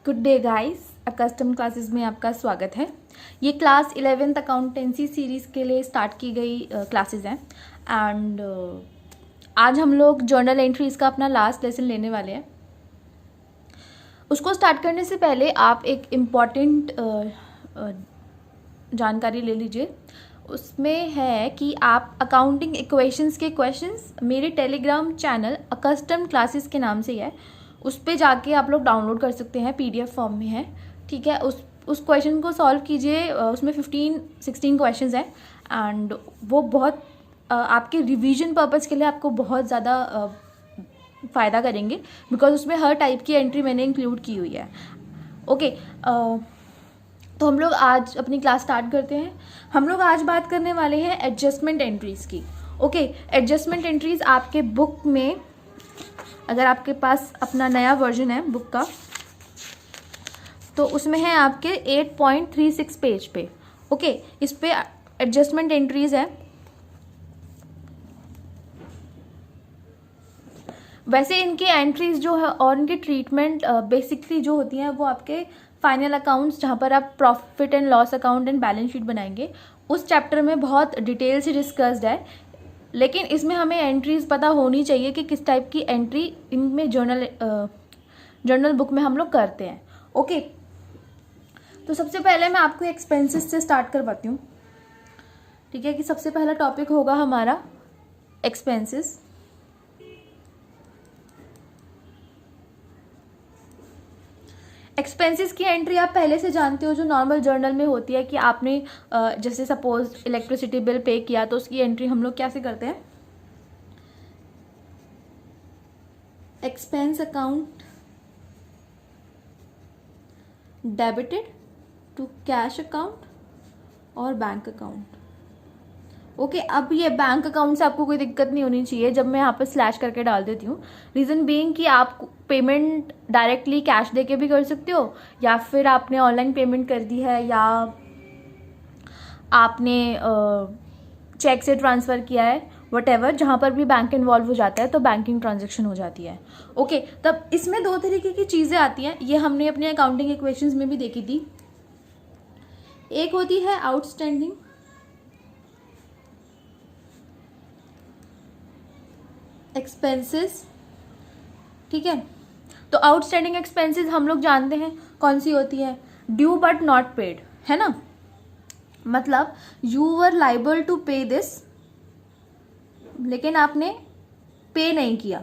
Good day guys, custom classes में आपका स्वागत है। ये क्लास 11th अकाउंटेंसी सीरीज़ के लिए स्टार्ट की गई क्लासेस हैं एंड आज हम लोग जर्नल एंट्रीज़ का अपना लास्ट लेसन लेने वाले हैं। उसको स्टार्ट करने से पहले आप एक इम्पॉर्टेंट जानकारी ले लीजिए। उसमें है कि आप अकाउंटिंग इक्वेशंस के क्वेश्चंस मेरे टेलीग्राम चैनल कस्टम क्लासेस के नाम से ही है, उस पे जाके आप लोग डाउनलोड कर सकते हैं, PDF फॉर्म में है। ठीक है, उस क्वेश्चन को सॉल्व कीजिए। उसमें 15-16 क्वेश्चंस हैं एंड वो बहुत आपके रिवीजन पर्पज़ के लिए आपको बहुत ज़्यादा फ़ायदा करेंगे, बिकॉज उसमें हर टाइप की एंट्री मैंने इंक्लूड की हुई है। ओके, तो हम लोग आज अपनी क्लास स्टार्ट करते हैं। हम लोग आज बात करने वाले हैं एडजस्टमेंट एंट्रीज़ की। ओके, एडजस्टमेंट एंट्रीज़ आपके बुक में, अगर आपके पास अपना नया वर्जन है बुक का, तो उसमें है आपके 8.36 पेज पे। ओके, इस पे एडजस्टमेंट एंट्रीज़ है। वैसे इनकी एंट्रीज़ जो है और इनकी ट्रीटमेंट बेसिकली जो होती हैं वो आपके फाइनल अकाउंट्स, जहाँ पर आप profit and loss account and balance sheet बनाएंगे, उस चैप्टर में बहुत डिटेल से डिस्कस्ड है। लेकिन इसमें हमें एंट्रीज़ पता होनी चाहिए कि किस टाइप की एंट्री इनमें जर्नल बुक में हम लोग करते हैं। ओके, तो सबसे पहले मैं आपको एक्सपेंसेस से स्टार्ट करवाती हूँ। ठीक है, कि सबसे पहला टॉपिक होगा हमारा एक्सपेंसेस। एक्सपेंसेस की एंट्री आप पहले से जानते हो, जो नॉर्मल जर्नल में होती है कि आपने जैसे सपोज इलेक्ट्रिसिटी बिल पे किया तो उसकी एंट्री हम लोग कैसे करते हैं, expense account debited to cash account और बैंक अकाउंट। ओके, अब ये बैंक अकाउंट से आपको कोई दिक्कत नहीं होनी चाहिए जब मैं यहाँ पर स्लैश करके डाल देती हूँ। रीज़न बीइंग कि आप पेमेंट डायरेक्टली कैश देके भी कर सकते हो, या फिर आपने ऑनलाइन पेमेंट कर दी है, या आपने चेक से ट्रांसफ़र किया है, वटेवर, जहाँ पर भी बैंक इन्वॉल्व हो जाता है तो बैंकिंग ट्रांजेक्शन हो जाती है। ओके, तब इसमें दो तरीके की चीज़ें आती हैं, ये हमने अपने अकाउंटिंग इक्वेशंस में भी देखी थी। एक होती है आउटस्टैंडिंग एक्सपेंसेस। ठीक है, तो आउटस्टैंडिंग एक्सपेंसेस हम लोग जानते हैं कौन सी होती है, ड्यू बट नॉट पेड, है ना। मतलब यू वर लाइबल टू पे दिस, लेकिन आपने पे नहीं किया।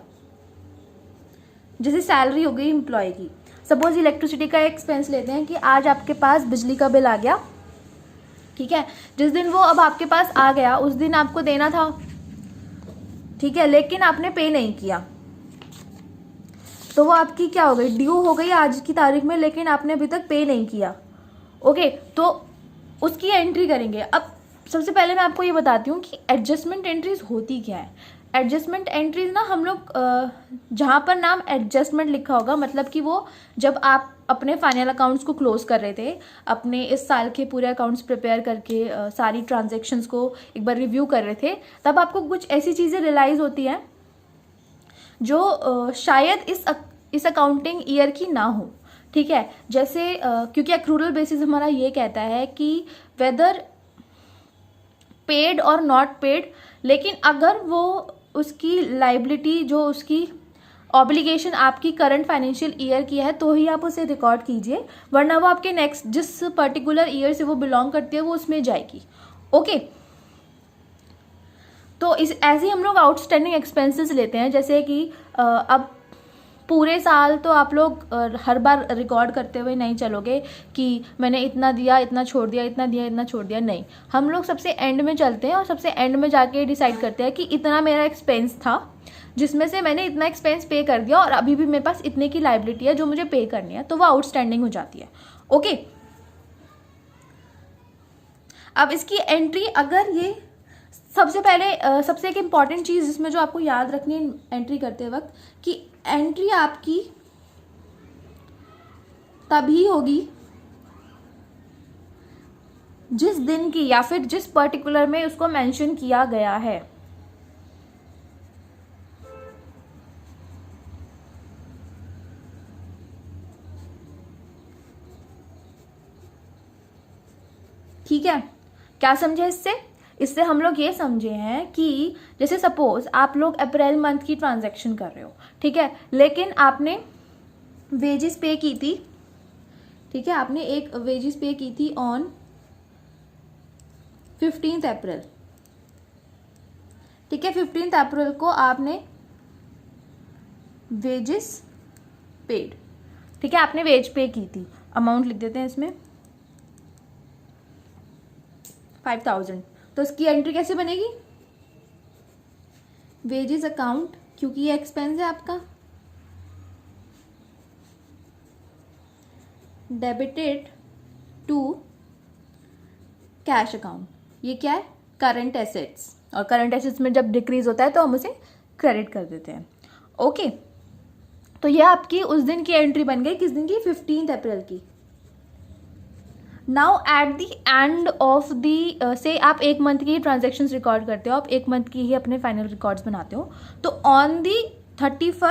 जैसे सैलरी हो गई एम्प्लॉय की। सपोज इलेक्ट्रिसिटी का एक्सपेंस लेते हैं कि आज आपके पास बिजली का बिल आ गया। ठीक है, जिस दिन वो अब आपके पास आ गया उस दिन आपको देना था। ठीक है, लेकिन आपने पे नहीं किया, तो वो आपकी क्या हो गई, ड्यू हो गई आज की तारीख में, लेकिन आपने अभी तक पे नहीं किया। ओके, तो उसकी एंट्री करेंगे। अब सबसे पहले मैं आपको ये बताती हूँ कि एडजस्टमेंट एंट्रीज होती क्या है। एडजस्टमेंट एंट्रीज ना, हम लोग जहाँ पर नाम एडजस्टमेंट लिखा होगा, मतलब कि वो जब आप अपने फाइनल अकाउंट्स को क्लोज कर रहे थे, अपने इस साल के पूरे अकाउंट्स प्रिपेयर करके सारी ट्रांजेक्शन्स को एक बार रिव्यू कर रहे थे, तब आपको कुछ ऐसी चीज़ें रियलाइज़ होती हैं जो शायद इस अकाउंटिंग ईयर की ना हो। ठीक है, जैसे क्योंकि एक्रूरल बेसिस हमारा ये कहता है कि वेदर पेड और नॉट पेड, लेकिन अगर वो उसकी लाइबिलिटी, जो उसकी ऑब्लिगेशन आपकी करंट फाइनेंशियल ईयर की है, तो ही आप उसे रिकॉर्ड कीजिए, वरना वो आपके नेक्स्ट जिस पर्टिकुलर ईयर से वो बिलोंग करती है वो उसमें जाएगी। ओके, तो इस ऐसे हम लोग आउटस्टैंडिंग एक्सपेंसेस लेते हैं। जैसे कि अब पूरे साल तो आप लोग हर बार रिकॉर्ड करते हुए नहीं चलोगे कि मैंने इतना दिया, इतना छोड़ दिया, इतना दिया, इतना छोड़ दिया। नहीं, हम लोग सबसे एंड में चलते हैं और सबसे एंड में जाके डिसाइड करते हैं कि इतना मेरा एक्सपेंस था, जिसमें से मैंने इतना एक्सपेंस पे कर दिया और अभी भी मेरे पास इतने की लायबिलिटी है जो मुझे पे करनी है, तो वो आउटस्टैंडिंग हो जाती है। ओके, अब इसकी एंट्री, अगर ये सबसे पहले सबसे एक इम्पॉर्टेंट चीज़ जिसमें जो आपको याद रखनी है एंट्री करते वक्त, कि एंट्री आपकी तभी होगी जिस दिन की या फिर जिस पर्टिकुलर में उसको मेंशन किया गया है। ठीक है, क्या समझे इससे हम लोग ये समझे हैं कि जैसे सपोज आप लोग अप्रैल मंथ की ट्रांजैक्शन कर रहे हो, ठीक है, लेकिन आपने वेजेस पे की थी, ठीक है, आपने एक वेजेस पे की थी ऑन 15 अप्रैल, ठीक है, 15 अप्रैल को आपने वेजेस पेड, ठीक है, आपने वेज पे की थी, अमाउंट लिख देते हैं इसमें 5000। तो इसकी एंट्री कैसे बनेगी? वेजेस अकाउंट, क्योंकि ये एक्सपेंस है आपका, डेबिटेड टू कैश अकाउंट। ये क्या है? करंट एसेट्स, और करंट एसेट्स में जब डिक्रीज होता है तो हम उसे क्रेडिट कर देते हैं। ओके, तो ये आपकी उस दिन की एंट्री बन गई, किस दिन की? 15 अप्रैल की। Now at the end of the से आप एक मंथ की ट्रांजेक्शन्स रिकॉर्ड करते हो, आप एक मंथ की ही अपने फाइनल रिकॉर्ड्स बनाते हो, तो on the 30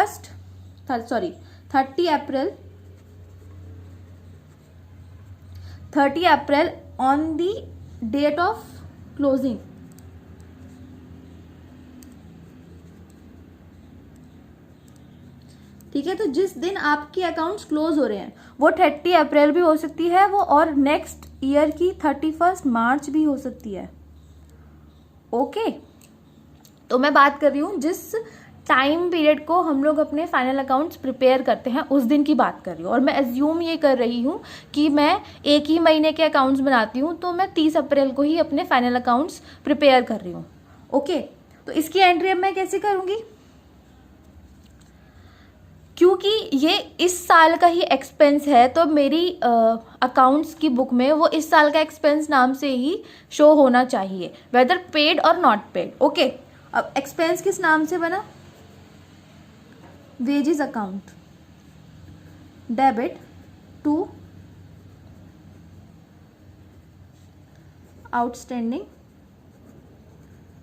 April on the date of closing, ठीक है, तो जिस दिन आपके अकाउंट्स क्लोज हो रहे हैं वो 30 अप्रैल भी हो सकती है वो, और नेक्स्ट ईयर की 31 मार्च भी हो सकती है। ओके, तो मैं बात कर रही हूँ जिस टाइम पीरियड को हम लोग अपने फाइनल अकाउंट्स प्रिपेयर करते हैं उस दिन की बात कर रही हूँ, और मैं एज्यूम ये कर रही हूँ कि मैं एक ही महीने के अकाउंट्स बनाती हूँ, तो मैं 30 अप्रैल को ही अपने फाइनल अकाउंट्स प्रिपेयर कर रही हूँ। ओके, तो इसकी एंट्री अब मैं कैसे करूँगी? क्योंकि ये इस साल का ही एक्सपेंस है तो मेरी अकाउंट्स की बुक में वो इस साल का एक्सपेंस नाम से ही शो होना चाहिए, वेदर पेड और नॉट पेड। ओके, अब एक्सपेंस किस नाम से बना? Wages account, debit to outstanding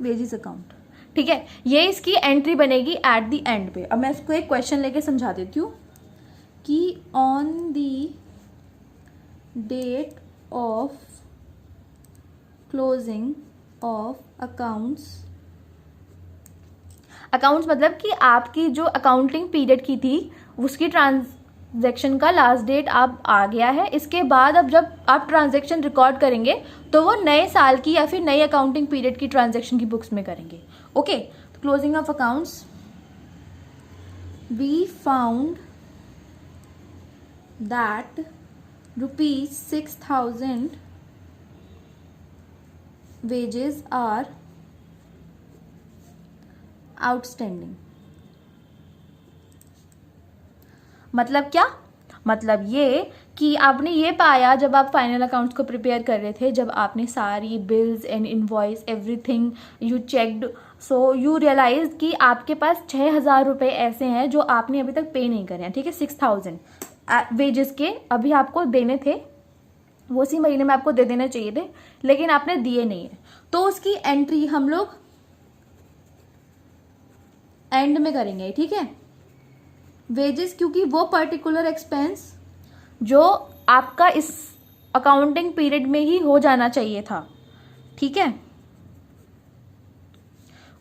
wages account, ठीक है, ये इसकी एंट्री बनेगी एट द एंड पे। अब मैं इसको एक क्वेश्चन लेके समझा देती हूँ कि on the date of closing of accounts मतलब कि आपकी जो अकाउंटिंग पीरियड की थी उसकी ट्रांजैक्शन का लास्ट डेट अब आ गया है। इसके बाद अब जब आप ट्रांजैक्शन रिकॉर्ड करेंगे तो वो नए साल की या फिर नई अकाउंटिंग पीरियड की ट्रांजैक्शन की बुक्स में करेंगे। ओके, तो closing of accounts, we found that ₹6,000 wages are outstanding। मतलब क्या? मतलब ये कि आपने ये पाया जब आप फाइनल अकाउंट्स को प्रिपेयर कर रहे थे, जब आपने सारी bills and invoice everything you checked, so you realise कि आपके पास 6,000 रुपये ऐसे हैं जो आपने अभी तक पे नहीं करे हैं, ठीक है, 6,000 वेजेस के अभी आपको देने थे, वो उसी महीने में आपको दे देने चाहिए थे, लेकिन आपने दिए नहीं है, तो उसकी एंट्री हम लोग एंड में करेंगे, ठीक है, वेजेस, क्योंकि वो पर्टिकुलर एक्सपेंस जो आपका इस अकाउंटिंग पीरियड में ही हो जाना चाहिए था, ठीक है,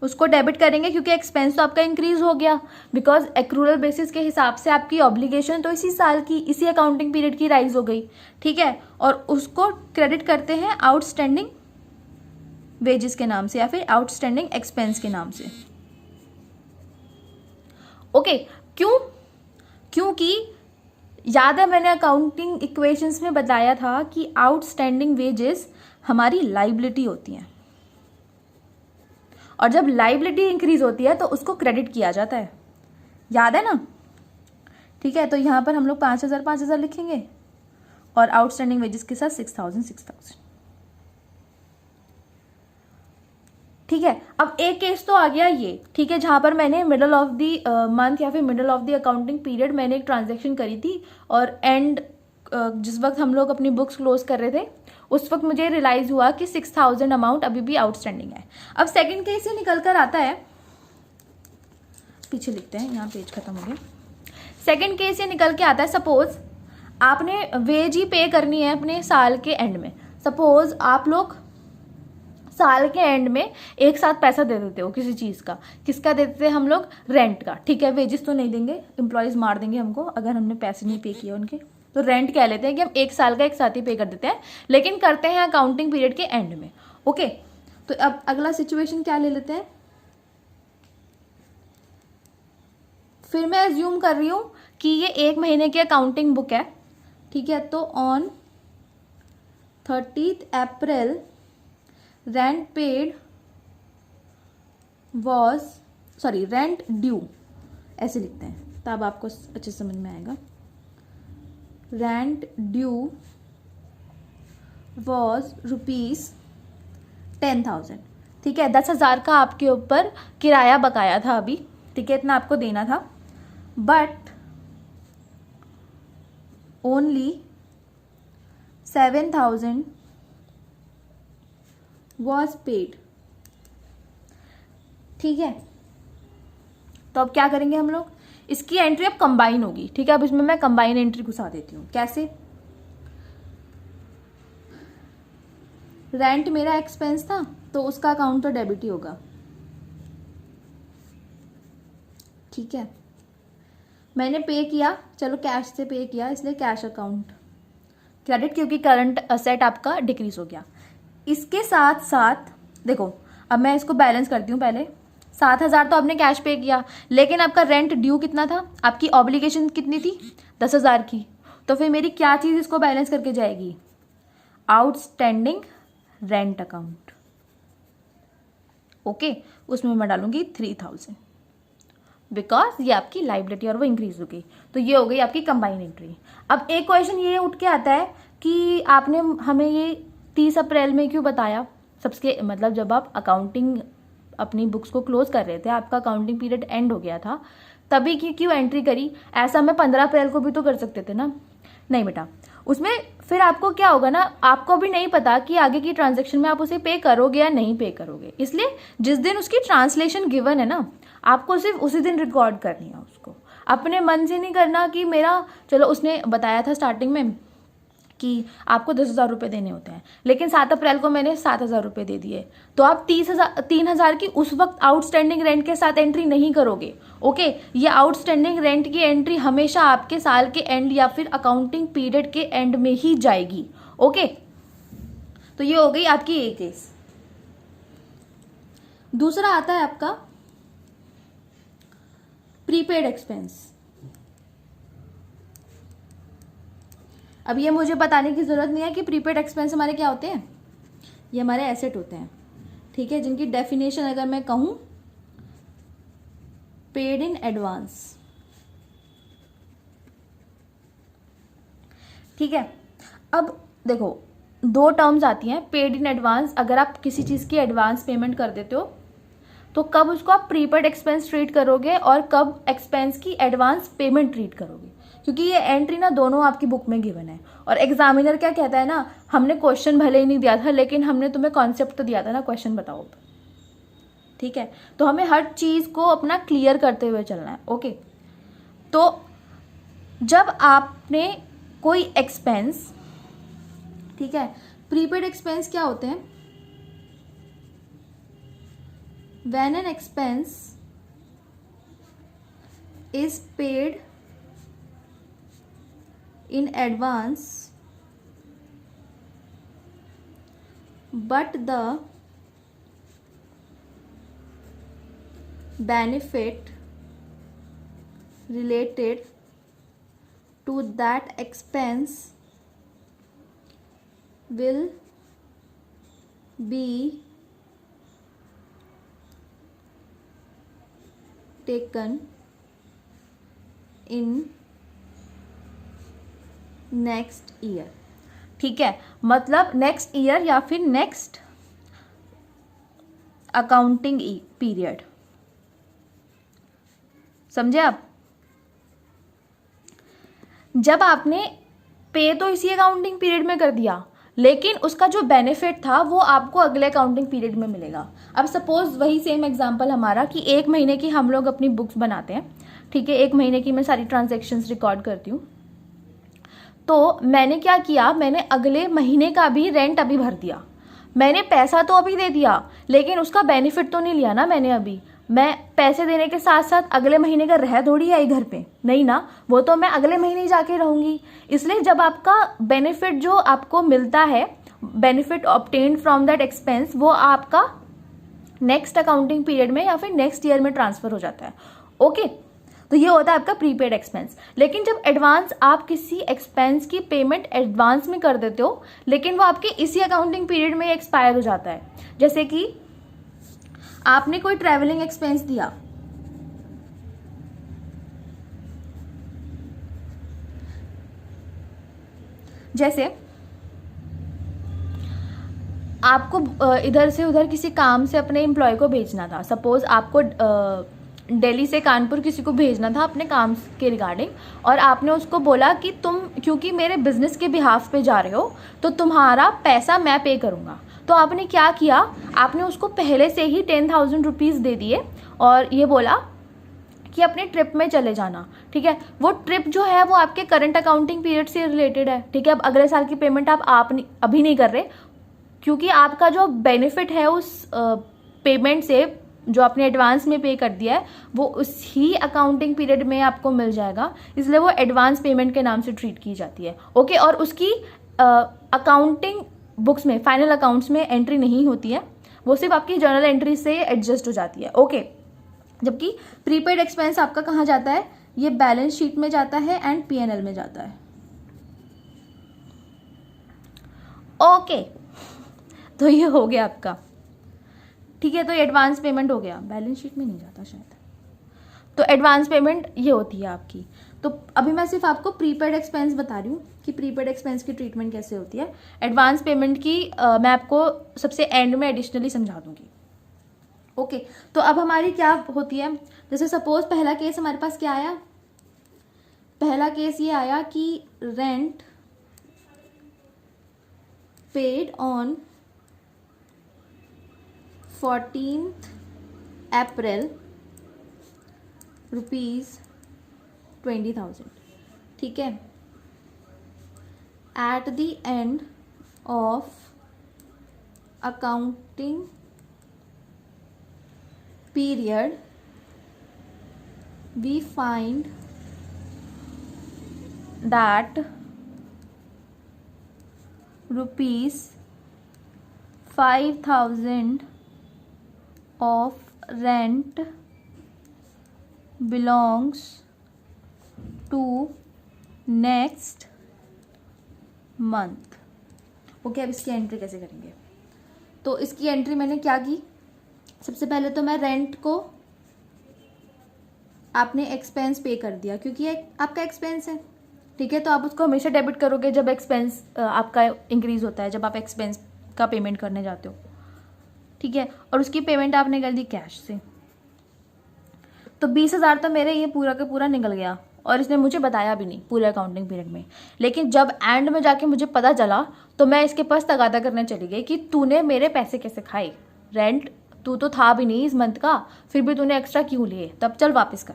उसको डेबिट करेंगे क्योंकि एक्सपेंस तो आपका इंक्रीज हो गया, बिकॉज एक्रूरल बेसिस के हिसाब से आपकी ऑब्लिगेशन तो इसी साल की, इसी अकाउंटिंग पीरियड की राइज हो गई, ठीक है, और उसको क्रेडिट करते हैं आउटस्टैंडिंग वेजेस के नाम से या फिर आउटस्टैंडिंग एक्सपेंस के नाम से। ओके, क्यों? क्योंकि याद है मैंने अकाउंटिंग इक्वेशंस में बताया था कि आउटस्टैंडिंग वेजेस हमारी लाइबिलिटी होती हैं, और जब लाइबिलिटी इंक्रीज होती है तो उसको क्रेडिट किया जाता है, याद है ना, ठीक है, तो यहाँ पर हम लोग 5,000 लिखेंगे और आउटस्टैंडिंग वेजेस के साथ 6,000। ठीक है, अब एक केस तो आ गया ये, ठीक है, जहाँ पर मैंने मिडल ऑफ द मंथ या फिर middle of the accounting period मैंने एक ट्रांजैक्शन करी थी, और एंड जिस वक्त हम लोग अपनी बुक्स क्लोज कर रहे थे उस वक्त मुझे रियलाइज हुआ कि 6,000 अमाउंट अभी भी आउटस्टैंडिंग है। अब सेकंड केस ये निकल कर आता है, पीछे लिखते हैं, यहाँ पेज खत्म हो गया। सेकंड केस ये निकल के आता है, सपोज आपने वेज ही पे करनी है अपने साल के एंड में, सपोज आप लोग साल के एंड में एक साथ पैसा दे देते हो किसी चीज़ का, किसका देते हैं हम लोग, रेंट का, ठीक है। वेजेस तो नहीं देंगे, एम्प्लॉयज़ मार देंगे हमको अगर हमने पैसे नहीं पे किए उनके, तो रेंट कह लेते हैं कि हम एक साल का एक साथ ही पे कर देते हैं, लेकिन करते हैं अकाउंटिंग पीरियड के एंड में। ओके, तो अब अगला सिचुएशन क्या ले लेते हैं, फिर मैं एज्यूम कर रही हूँ कि ये 1 महीने की अकाउंटिंग बुक है, ठीक है। तो on 30th April rent paid was, sorry rent due, ऐसे लिखते हैं तब आपको अच्छे समझ में आएगा। रेंट ड्यू वॉज ₹10,000, ठीक है। 10,000 का आपके ऊपर किराया बकाया था अभी, ठीक है, इतना आपको देना था, बट ओनली 7,000 वॉज पेड, ठीक है। तो अब क्या करेंगे हम लोग, इसकी एंट्री अब कंबाइन होगी, ठीक है। अब इसमें मैं कंबाइन एंट्री घुसा देती हूँ। कैसे, रेंट मेरा एक्सपेंस था तो उसका अकाउंट तो डेबिट ही होगा, ठीक है। मैंने पे किया, चलो कैश से पे किया, इसलिए कैश अकाउंट क्रेडिट, क्योंकि करंट असेट आपका डिक्रीज हो गया। इसके साथ साथ देखो, अब मैं इसको बैलेंस करती हूँ। पहले 7,000 तो आपने कैश पे किया, लेकिन आपका रेंट ड्यू कितना था, आपकी ऑब्लिगेशन कितनी थी, 10,000 की। तो फिर मेरी क्या चीज़ इसको बैलेंस करके जाएगी, आउटस्टैंडिंग रेंट अकाउंट, ओके। उसमें मैं डालूंगी 3,000, बिकॉज ये आपकी लाइबिलिटी और वो इंक्रीज हो गई। तो ये हो गई आपकी कंबाइन एंट्री। अब एक क्वेश्चन ये उठ के आता है कि आपने हमें ये 30 अप्रैल में क्यों बताया, सबसे मतलब जब आप अकाउंटिंग अपनी बुक्स को क्लोज कर रहे थे, आपका अकाउंटिंग पीरियड एंड हो गया था, तभी क्यों एंट्री करी। ऐसा मैं 15 अप्रैल को भी तो कर सकते थे ना। नहीं बेटा, उसमें फिर आपको क्या होगा ना, आपको भी नहीं पता कि आगे की ट्रांजैक्शन में आप उसे पे करोगे या नहीं पे करोगे, इसलिए जिस दिन उसकी ट्रांसलेशन गिवन है ना, आपको सिर्फ उसी दिन रिकॉर्ड करनी है उसको। अपने मन से नहीं करना कि मेरा, चलो उसने बताया था स्टार्टिंग में कि आपको 10,000 रुपये देने होते हैं, लेकिन 7 अप्रैल को मैंने 7,000 रुपये दे दिए, तो आप 3,000 की उस वक्त आउटस्टैंडिंग रेंट के साथ एंट्री नहीं करोगे, ओके। ये आउटस्टैंडिंग रेंट की एंट्री हमेशा आपके साल के एंड या फिर अकाउंटिंग पीरियड के एंड में ही जाएगी, ओके। तो ये हो गई आपकी एक केस। दूसरा आता है आपका प्रीपेड एक्सपेंस। अब ये मुझे बताने की जरूरत नहीं है कि प्रीपेड एक्सपेंस हमारे क्या होते हैं, ये हमारे एसेट होते हैं, ठीक है, जिनकी डेफिनेशन अगर मैं कहूं, पेड इन एडवांस, ठीक है। अब देखो, 2 टर्म्स आती हैं पेड इन एडवांस। अगर आप किसी चीज की एडवांस पेमेंट कर देते हो तो कब उसको आप प्रीपेड एक्सपेंस ट्रीट करोगे और कब एक्सपेंस की एडवांस पेमेंट ट्रीट करोगे, क्योंकि ये एंट्री ना दोनों आपकी बुक में गिवन है। और एग्जामिनर क्या कहता है ना, हमने क्वेश्चन भले ही नहीं दिया था, लेकिन हमने तुम्हें कॉन्सेप्ट तो दिया था ना, क्वेश्चन बताओ, ठीक है। तो हमें हर चीज को अपना क्लियर करते हुए चलना है, ओके। तो जब आपने कोई एक्सपेंस, ठीक है, प्रीपेड एक्सपेंस क्या होते हैं, when an expense is paid in advance but the benefit related to that expense will be taken in next year, ठीक है। मतलब नेक्स्ट ईयर या फिर नेक्स्ट अकाउंटिंग पीरियड, समझे आप। जब आपने पे तो इसी अकाउंटिंग पीरियड में कर दिया, लेकिन उसका जो बेनिफिट था वो आपको अगले अकाउंटिंग पीरियड में मिलेगा। अब सपोज वही सेम एग्जांपल हमारा कि 1 महीने की हम लोग अपनी बुक्स बनाते हैं, ठीक है। 1 महीने की मैं सारी ट्रांजैक्शंस रिकॉर्ड करती हूँ, तो मैंने क्या किया, मैंने अगले महीने का भी रेंट अभी भर दिया। मैंने पैसा तो अभी दे दिया, लेकिन उसका बेनिफिट तो नहीं लिया ना मैंने अभी। मैं पैसे देने के साथ साथ अगले महीने का रह थोड़ी आई घर पे, नहीं ना, वो तो मैं अगले महीने ही जाके रहूंगी। इसलिए जब आपका बेनिफिट जो आपको मिलता है, benefit obtained from that expense, वो आपका नेक्स्ट अकाउंटिंग पीरियड में या फिर नेक्स्ट ईयर में ट्रांसफर हो जाता है। ओके, तो ये होता है आपका प्रीपेड एक्सपेंस। लेकिन जब एडवांस, आप किसी एक्सपेंस की पेमेंट एडवांस में कर देते हो, लेकिन वो आपके इसी अकाउंटिंग पीरियड में एक्सपायर हो जाता है। जैसे कि आपने कोई ट्रैवलिंग एक्सपेंस दिया, जैसे आपको इधर से उधर किसी काम से अपने एम्प्लॉय को भेजना था। सपोज आपको दिल्ली से कानपुर किसी को भेजना था अपने काम के रिगार्डिंग, और आपने उसको बोला कि तुम क्योंकि मेरे बिजनेस के बिहाफ पे जा रहे हो तो तुम्हारा पैसा मैं पे करूँगा। तो आपने क्या किया, आपने उसको पहले से ही 10,000 रुपीज़ दे दिए और ये बोला कि अपने ट्रिप में चले जाना। ठीक है, वो ट्रिप जो है वो आपके करंट अकाउंटिंग पीरियड से रिलेटेड है। ठीक है, अब अगले साल की पेमेंट आप अभी नहीं कर रहे, क्योंकि आपका जो बेनिफिट है उस पेमेंट से जो आपने एडवांस में पे कर दिया है वो उसी अकाउंटिंग पीरियड में आपको मिल जाएगा, इसलिए वो एडवांस पेमेंट के नाम से ट्रीट की जाती है। ओके, और उसकी अकाउंटिंग बुक्स में, फाइनल अकाउंट्स में एंट्री नहीं होती है, वो सिर्फ आपकी जर्नल एंट्री से एडजस्ट हो जाती है। ओके, जबकि प्रीपेड एक्सपेंस आपका कहाँ जाता है, ये बैलेंस शीट में जाता है एंड पीएनएल में जाता है। ओके, तो ये हो गया आपका। ठीक है, तो एडवांस पेमेंट हो गया, बैलेंस शीट में नहीं जाता शायद। तो एडवांस पेमेंट ये होती है आपकी। तो अभी मैं सिर्फ आपको प्रीपेड एक्सपेंस बता रही हूँ कि प्रीपेड एक्सपेंस की ट्रीटमेंट कैसे होती है। एडवांस पेमेंट की मैं आपको सबसे एंड में एडिशनली समझा दूंगी। ओके, तो अब हमारी क्या होती है, जैसे सपोज पहला केस हमारे पास क्या आया, पहला केस ये आया कि rent paid on 14th April ₹20,000। ठीक है, at the end of accounting period we find that ₹5,000 of rent belongs to next month। Okay, अब इसकी एंट्री कैसे करेंगे, तो इसकी एंट्री मैंने क्या की, सबसे पहले तो मैं रेंट को आपने एक्सपेंस पे कर दिया क्योंकि ये आपका एक्सपेंस है। ठीक है, तो आप उसको हमेशा डेबिट करोगे जब एक्सपेंस आपका इंक्रीज होता है, जब आप एक्सपेंस का पेमेंट करने जाते हो। ठीक है, और उसकी पेमेंट आपने कर दी कैश से। तो 20,000 तो मेरे ये पूरा का पूरा निकल गया, और इसने मुझे बताया भी नहीं पूरे अकाउंटिंग पीरियड में। लेकिन जब एंड में जाके मुझे पता चला तो मैं इसके पास तगादा करने चली गई कि तूने मेरे पैसे कैसे खाए, रेंट तू तो था भी नहीं इस मंथ का, फिर भी तूने एक्स्ट्रा क्यों लिए, तब चल वापस कर।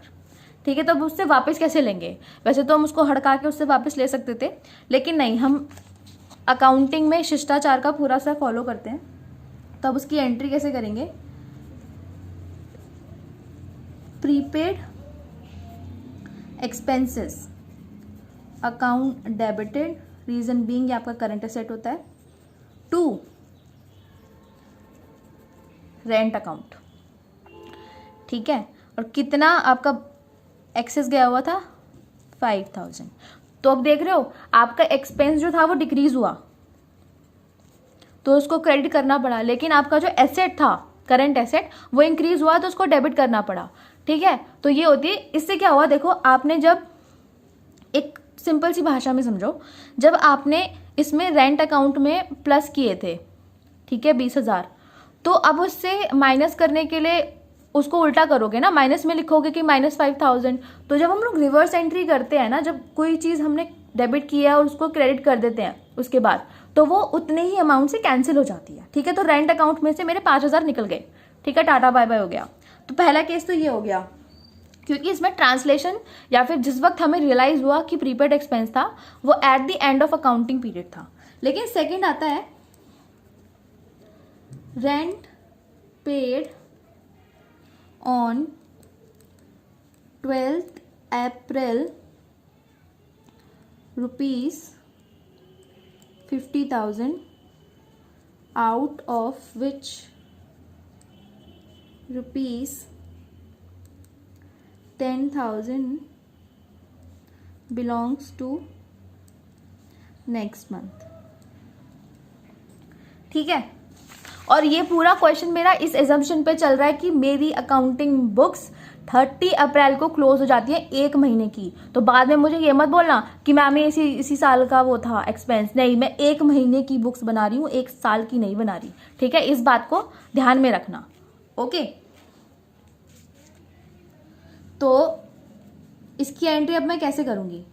ठीक है, तब उससे वापस कैसे लेंगे, वैसे तो हम उसको हड़का के उससे वापस ले सकते थे, लेकिन नहीं, हम अकाउंटिंग में शिष्टाचार का पूरा सा फॉलो करते हैं। तब उसकी एंट्री कैसे करेंगे, prepaid expenses account debited, reason being ये आपका करंट एसेट होता है, टू रेंट अकाउंट। ठीक है, और कितना आपका एक्सेस गया हुआ था, 5,000। तो अब देख रहे हो आपका एक्सपेंस जो था वो डिक्रीज हुआ तो उसको क्रेडिट करना पड़ा, लेकिन आपका जो एसेट था करंट एसेट वो इंक्रीज हुआ तो उसको डेबिट करना पड़ा। ठीक है, तो ये होती है। इससे क्या हुआ, देखो आपने जब, एक सिंपल सी भाषा में समझो, जब आपने इसमें रेंट अकाउंट में प्लस किए थे, ठीक है 20,000, तो अब उससे माइनस करने के लिए उसको उल्टा करोगे ना, माइनस में लिखोगे कि -5,000। तो जब हम लोग रिवर्स एंट्री करते हैं ना, जब कोई चीज़ हमने डेबिट किया है और उसको क्रेडिट कर देते हैं उसके बाद, तो वो उतने ही अमाउंट से कैंसिल हो जाती है। ठीक है, तो रेंट अकाउंट में से मेरे 5,000 निकल गए। ठीक है, टाटा बाय बाय हो गया। तो पहला केस तो ये हो गया। क्योंकि इसमें ट्रांसलेशन या फिर जिस वक्त हमें रियलाइज हुआ कि प्रीपेड एक्सपेंस था वो eight the end of accounting period था। लेकिन सेकंड आता है rent paid on 12th April ₹50,000 out of which ₹10,000 belongs to next month। ठीक है, और ये पूरा क्वेश्चन मेरा इस एजम्पशन पे चल रहा है कि मेरी अकाउंटिंग बुक्स 30 अप्रैल को क्लोज हो जाती है 1 महीने की। तो बाद में मुझे ये मत बोलना कि मैम ये इसी साल का वो था एक्सपेंस। नहीं, मैं 1 महीने की बुक्स बना रही हूँ, 1 साल की नहीं बना रही। ठीक है, इस बात को ध्यान में रखना। ओके, तो इसकी एंट्री अब मैं कैसे करूंगी?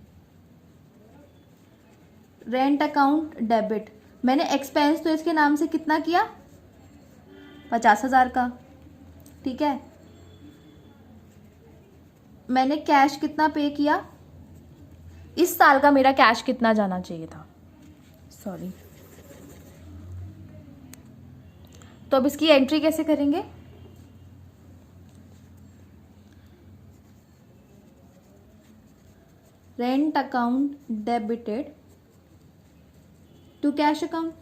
रेंट अकाउंट डेबिट, मैंने एक्सपेंस तो इसके नाम से कितना किया? 50,000 का। ठीक है, मैंने कैश कितना पे किया? इस साल का मेरा कैश कितना जाना चाहिए था? सॉरी। तो अब इसकी एंट्री कैसे करेंगे? Rent account debited to cash account.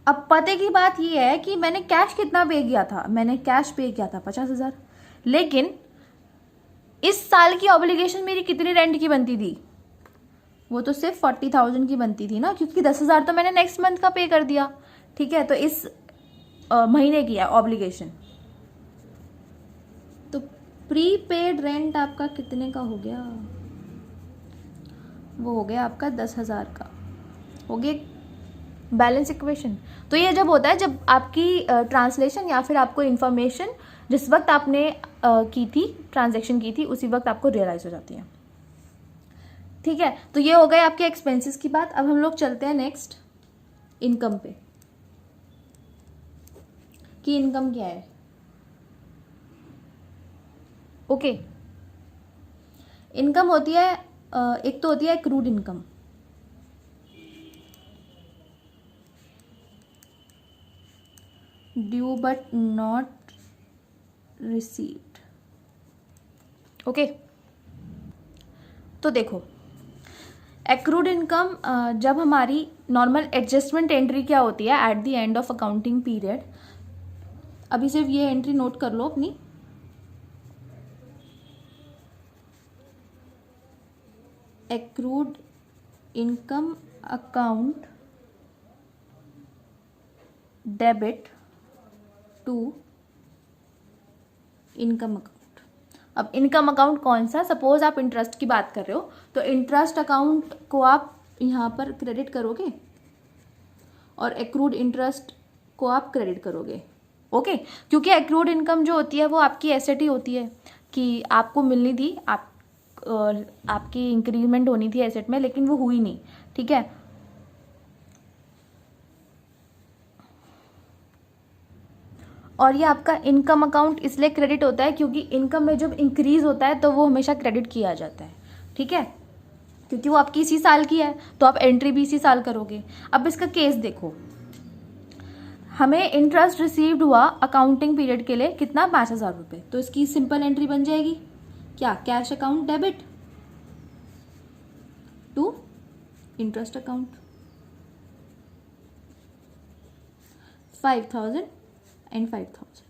अब पते की बात यह है कि मैंने कैश कितना पे किया था? मैंने कैश पे किया था 50,000। लेकिन इस साल की ऑब्लिगेशन मेरी कितनी रेंट की बनती थी? वो तो सिर्फ 40,000 की बनती थी ना, क्योंकि 10,000 तो मैंने नेक्स्ट मंथ का पे कर दिया। ठीक है, तो इस महीने की है ऑब्लिगेशन। तो प्रीपेड रेंट आपका कितने का हो गया? वो हो गया आपका 10,000 का। हो गया बैलेंस इक्वेशन। तो ये जब होता है जब आपकी ट्रांसलेशन या फिर आपको इन्फॉर्मेशन जिस वक्त आपने की थी, ट्रांजैक्शन की थी, उसी वक्त आपको रियलाइज हो जाती है। ठीक है, तो ये हो गए आपके एक्सपेंसेस की बात। अब हम लोग चलते हैं नेक्स्ट इनकम पे कि इनकम क्या है। ओके, इनकम होती है एक तो होती है accrued income. Due but not received. Okay, तो देखो एक्रूड इनकम जब हमारी नॉर्मल एडजस्टमेंट एंट्री क्या होती है at the end of accounting period. अभी सिर्फ ये एंट्री नोट कर लो अपनी। Accrued income account debit to income account. अब इनकम अकाउंट कौन सा? सपोज आप इंटरेस्ट की बात कर रहे हो तो इंटरेस्ट अकाउंट को आप यहाँ पर क्रेडिट करोगे और एक्रूड इंटरेस्ट को आप क्रेडिट करोगे। ओके, क्योंकि एक्रूड इनकम जो होती है वो आपकी एसेट ही होती है कि आपको मिलनी थी, आपकी इंक्रीमेंट होनी थी एसेट में, लेकिन वो हुई नहीं। ठीक है, और ये आपका इनकम अकाउंट इसलिए क्रेडिट होता है क्योंकि इनकम में जब इंक्रीज होता है तो वो हमेशा क्रेडिट किया जाता है। ठीक है, क्योंकि वो आपकी इसी साल की है तो आप एंट्री भी इसी साल करोगे। अब इसका केस देखो, हमें इंटरेस्ट रिसीव्ड हुआ अकाउंटिंग पीरियड के लिए कितना? 5,000 रुपये। तो इसकी सिंपल एंट्री बन जाएगी क्या? Cash account debit to interest account 5,000 and 5,000।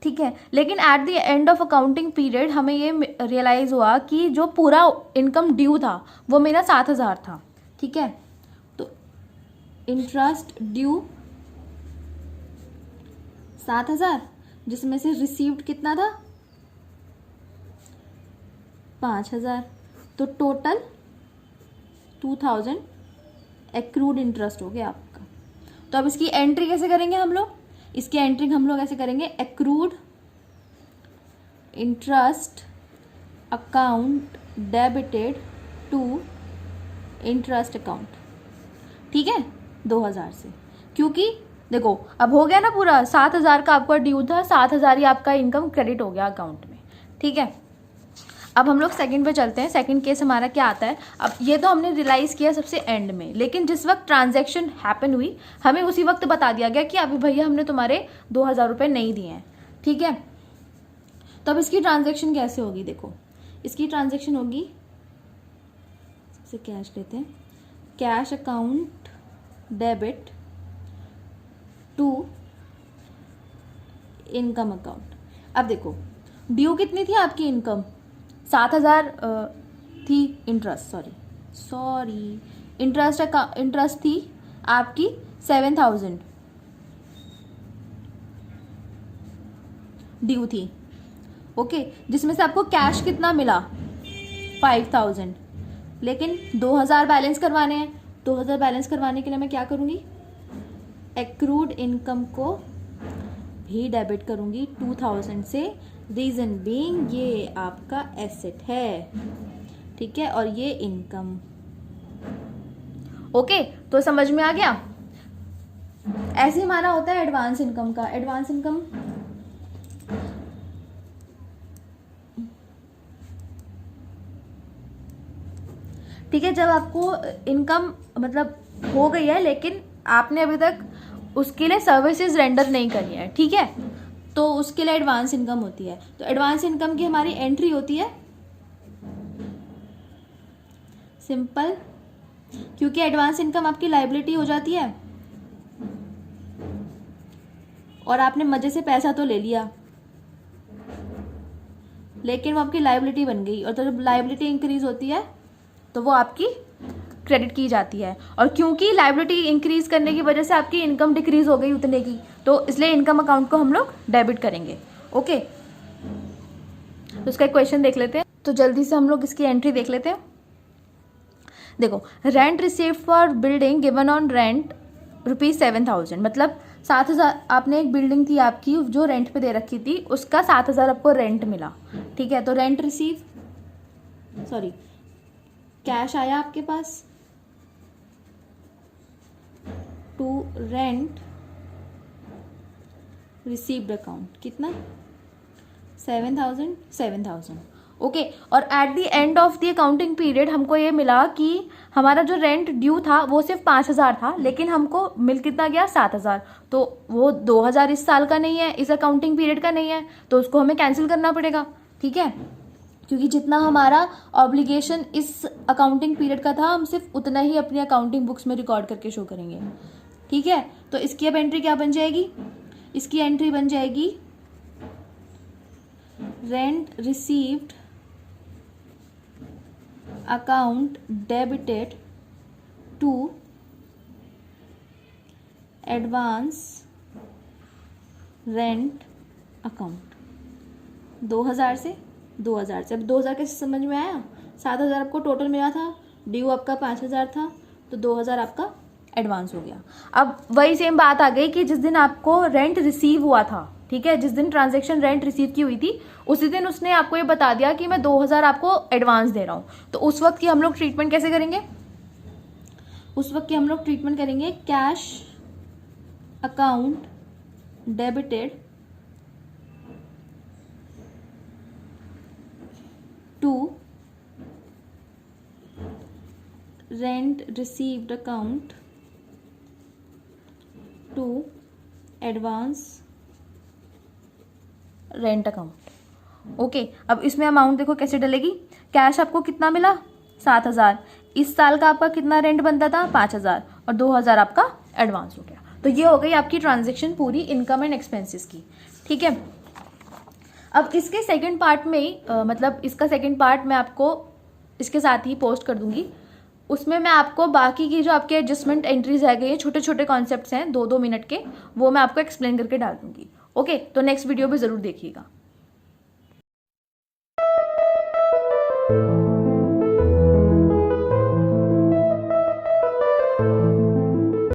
ठीक है, लेकिन at the end of accounting period हमें ये रियलाइज हुआ कि जो पूरा इनकम ड्यू था वो मेरा 7,000 था। ठीक है, तो इंटरेस्ट ड्यू 7,000 जिसमें से रिसीव्ड कितना था? 5,000। तो टोटल 2,000 एक्रूड इंटरेस्ट हो गया आपका। तो अब इसकी एंट्री कैसे करेंगे हम लोग? इसकी एंट्री हम लोग ऐसे करेंगे, accrued interest account debited to interest account. ठीक है, 2,000 से, क्योंकि देखो अब हो गया ना पूरा 7,000 का आपका ड्यू था, 7,000 ही आपका इनकम क्रेडिट हो गया अकाउंट में। ठीक है, अब हम लोग सेकंड पे चलते हैं। सेकंड केस हमारा क्या आता है। अब ये तो हमने रियलाइज किया सबसे एंड में, लेकिन जिस वक्त ट्रांजैक्शन हैपन हुई हमें उसी वक्त बता दिया गया कि अभी भैया हमने तुम्हारे 2000 रुपये नहीं दिए हैं। ठीक है, तो अब इसकी ट्रांजैक्शन कैसे होगी, देखो इसकी ट्रांजैक्शन होगी, सबसे कैश लेते हैं, cash account debit to income account. अब देखो ड्यू कितनी थी आपकी इनकम, 7000 थी, इंटरेस्ट थी आपकी 7000 ड्यू थी। ओके, जिसमें से आपको कैश कितना मिला 5000, लेकिन 2000 बैलेंस करवाने हैं। 2000 बैलेंस करवाने के लिए मैं क्या करूँगी, एक्रूड इनकम को भी डेबिट करूँगी 2000 से, रीज़न बीइंग ये आपका एसेट है, ठीक है, और ये इनकम। ओके, तो समझ में आ गया। ऐसे हमारा होता है एडवांस इनकम का। एडवांस इनकम ठीक है, जब आपको इनकम मतलब हो गई है लेकिन आपने अभी तक उसके लिए सर्विसेज रेंडर नहीं करी है, ठीक है, तो उसके लिए एडवांस इनकम होती है। तो एडवांस इनकम की हमारी एंट्री होती है सिंपल, क्योंकि एडवांस इनकम आपकी लायबिलिटी हो जाती है और आपने मजे से पैसा तो ले लिया लेकिन वो आपकी लायबिलिटी बन गई, और तो जब लायबिलिटी इंक्रीज होती है तो वो आपकी क्रेडिट की जाती है, और क्योंकि लायबिलिटी इंक्रीज करने की वजह से आपकी इनकम डिक्रीज हो गई उतने की, तो इसलिए इनकम अकाउंट को हम लोग डेबिट करेंगे। ओके, तो उसका एक क्वेश्चन देख लेते हैं, तो जल्दी से हम लोग इसकी एंट्री देख लेते हैं। देखो, rent received for building given on rent ₹7000, मतलब 7000 आपने एक बिल्डिंग थी आपकी जो रेंट पे दे रखी थी, उसका 7000 आपको रेंट मिला, ठीक है, तो रेंट कैश आया आपके पास टू रेंट रिसीव्ड अकाउंट, कितना 7000। ओके, और eight the end of the accounting period हमको ये मिला कि हमारा जो रेंट ड्यू था वो सिर्फ 5000 था, लेकिन हमको मिल कितना गया 7000, तो वो 2000 इस साल का नहीं है, इस अकाउंटिंग पीरियड का नहीं है, तो उसको हमें कैंसिल करना पड़ेगा, ठीक है, क्योंकि जितना हमारा ऑब्लिगेशन इस अकाउंटिंग पीरियड का था हम सिर्फ उतना ही अपनी अकाउंटिंग बुक्स में रिकॉर्ड करके शो करेंगे, ठीक है। तो इसकी अब एंट्री क्या बन जाएगी, इसकी एंट्री बन जाएगी rent received account debited to advance rent account 2000 से। अब 2000 कैसे समझ में आया, 7000 आपको टोटल मिला था, ड्यू आपका 5000 था, तो 2000 आपका एडवांस हो गया। अब वही सेम बात आ गई कि जिस दिन आपको रेंट रिसीव हुआ था, ठीक है, जिस दिन ट्रांजैक्शन रेंट रिसीव की हुई थी उसी दिन उसने आपको ये बता दिया कि मैं 2000 आपको एडवांस दे रहा हूँ, तो उस वक्त की हम लोग ट्रीटमेंट कैसे करेंगे, उस वक्त की हम लोग ट्रीटमेंट करेंगे cash account debited to rent received account to advance rent account. Okay, अब इसमें अमाउंट देखो कैसे डलेगी, कैश आपको कितना मिला 7000, इस साल का आपका कितना रेंट बनता था 5000, और 2000 आपका एडवांस हो गया। तो ये हो गई आपकी ट्रांजैक्शन पूरी इनकम एंड एक्सपेंसेस की, ठीक है। अब इसके सेकंड पार्ट में ही मतलब इसका सेकंड पार्ट मैं आपको इसके साथ ही पोस्ट कर दूंगी, उसमें मैं आपको बाकी की जो आपके एडजस्टमेंट एंट्रीज रह गई हैं, छोटे छोटे कॉन्सेप्ट्स हैं 2-2 मिनट के, वो मैं आपको एक्सप्लेन करके डाल दूंगी। ओके, तो नेक्स्ट वीडियो भी ज़रूर देखिएगा।